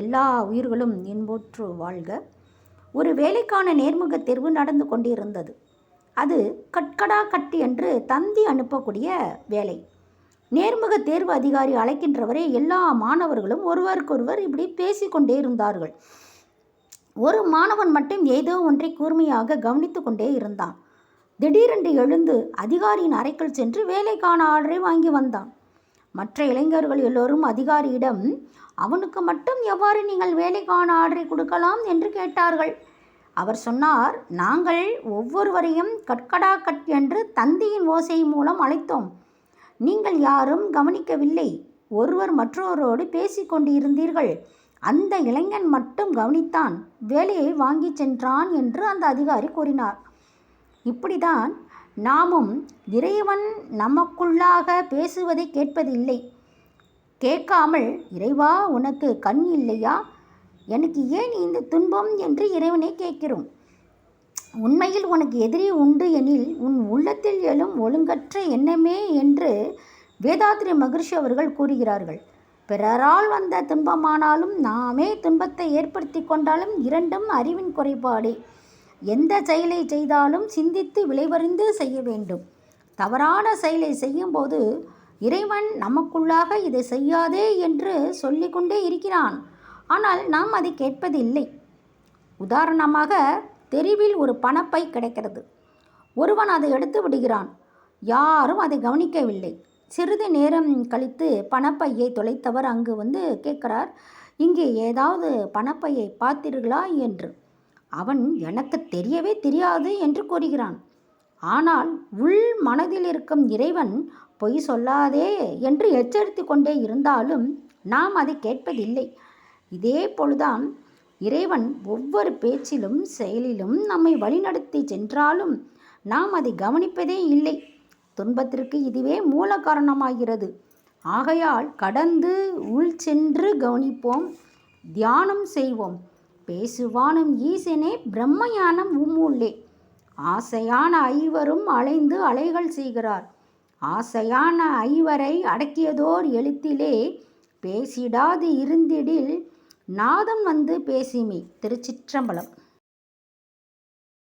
எல்லா உயிர்களும் இன்புற்று வாழ்க. ஒரு வேலைக்கான நேர்முக தேர்வு நடந்து கொண்டிருந்தது. அது கட்கடா கட் என்று தந்தி அனுப்பக்கூடிய வேலை. நேர்முக தேர்வு அதிகாரி அழைக்கின்றவரை எல்லா மாணவர்களும் ஒருவருக்கொருவர் இப்படி பேசிக்கொண்டே இருந்தார்கள். ஒரு மாணவன் மட்டும் ஏதோ ஒன்றை கூர்மையாக கவனித்து கொண்டே இருந்தான். திடீரென்று எழுந்து அதிகாரியின் அறைக்குள் சென்று வேலைக்கான ஆர்டரை வாங்கி வந்தான். மற்ற இளைஞர்கள் எல்லோரும் அதிகாரியிடம் அவனுக்கு மட்டும் எவ்வாறு நீங்கள் வேலைக்கான ஆர்டரை கொடுக்கலாம் என்று கேட்டார்கள். அவர் சொன்னார், நாங்கள் ஒவ்வொருவரையும் கட்கடா கட் என்று தந்தியின் ஓசை மூலம் அழைத்தோம். நீங்கள் யாரும் கவனிக்கவில்லை. ஒருவர் மற்றொருவரோடு பேசிக்கொண்டு இருந்தீர்கள். அந்த இளைஞன் மட்டும் கவனித்தான், வேலையை வாங்கி சென்றான் என்று அந்த அதிகாரி கூறினார். இப்படிதான் நாமும் இறைவன் நமக்குள்ளாக பேசுவதை கேட்பதில்லை. கேட்காமல், இறைவா உனக்கு கண் இல்லையா, எனக்கு ஏன் இந்த துன்பம் என்று இறைவனை கேட்கிறோம். உண்மையில் உனக்கு எதிரி உண்டு எனில் உன் உள்ளத்தில் எழும் ஒழுங்கற்ற எண்ணமே என்று வேதாத்ரி மகர்ஷி அவர்கள் கூறுகிறார்கள். பிறரால் வந்த துன்பமானாலும் நாமே துன்பத்தை ஏற்படுத்தி கொண்டாலும் இரண்டும் அறிவின் குறைபாடே. எந்த செயலை செய்தாலும் சிந்தித்து விளைவறிந்து செய்ய வேண்டும். தவறான செயலை செய்யும்போது இறைவன் நமக்குள்ளாக இதை செய்யாதே என்று சொல்லிக்கொண்டே இருக்கிறான். ஆனால் நாம் அதை கேட்பதில்லை. உதாரணமாக, தெருவில் ஒரு பணப்பை கிடைக்கிறது. ஒருவன் அதை எடுத்து விடுகிறான். யாரும் அதை கவனிக்கவில்லை. சிறிது நேரம் கழித்து பணப்பையை தொலைத்தவர் அங்கு வந்து கேட்கிறார், இங்கே ஏதாவது பணப்பையை பார்த்தீர்களா என்று. அவன் எனக்கு தெரியவே தெரியாது என்று கூறுகிறான். ஆனால் உள் மனதில் இருக்கும் இறைவன் பொய் சொல்லாதே என்று எச்சரித்து கொண்டே இருந்தாலும் நாம் அதை கேட்பதில்லை. இதே போல்தான் இறைவன் ஒவ்வொரு பேச்சிலும் செயலிலும் நம்மை வழிநடத்தி சென்றாலும் நாம் அதை கவனிப்பதே இல்லை. துன்பத்திற்கு இதுவே மூல காரணமாகிறது. ஆகையால் கடந்து உள் சென்று கவனிப்போம், தியானம் செய்வோம். பேசுவானும் ஈசனே பிரம்மஞானம் உம்முள்ளே. ஆசையான ஐவரும் அலைந்து அலைகள் செய்கிறார். ஆசையான ஐவரை அடக்கியதோர் எழுத்திலே பேசிடாது இருந்திடில் நாதம் வந்து பேசிமே. திருச்சிற்றம்பலம்.